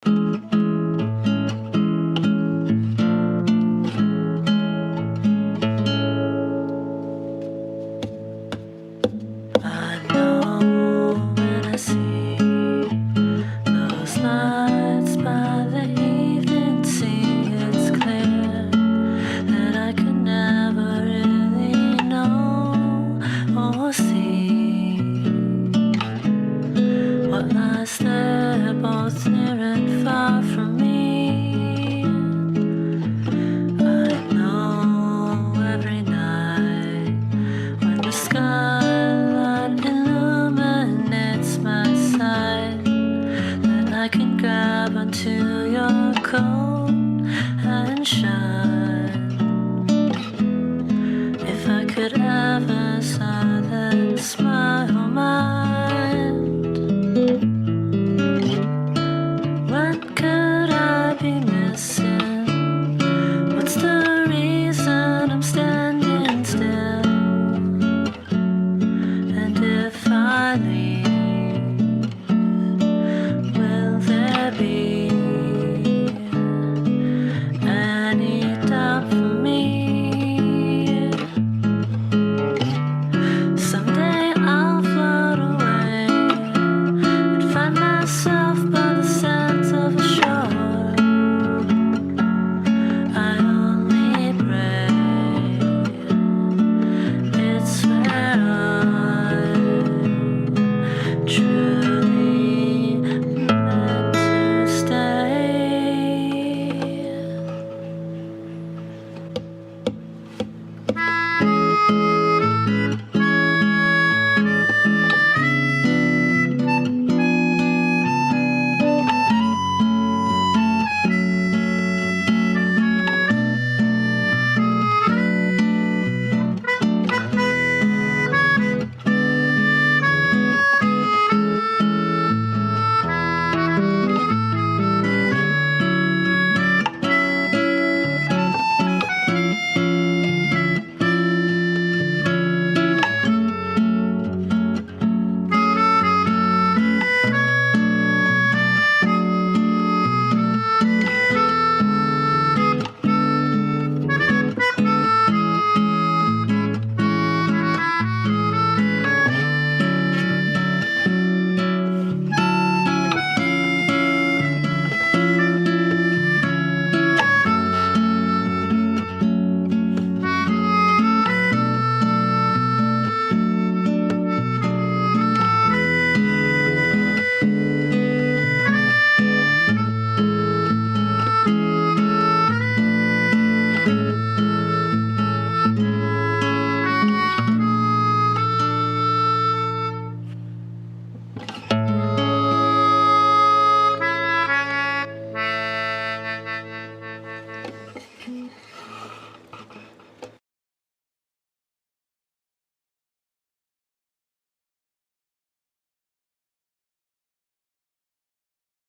I know when I see those lights by the evening sea, it's clear that I could never really know or see what lies there, both near and far from me. I know every night when the skylight illuminates my sight, that I can grab onto your coat and shine. If I could ever silence my whole mind, when could I be missing? What's the reason I'm standing still? And if I leave, will there be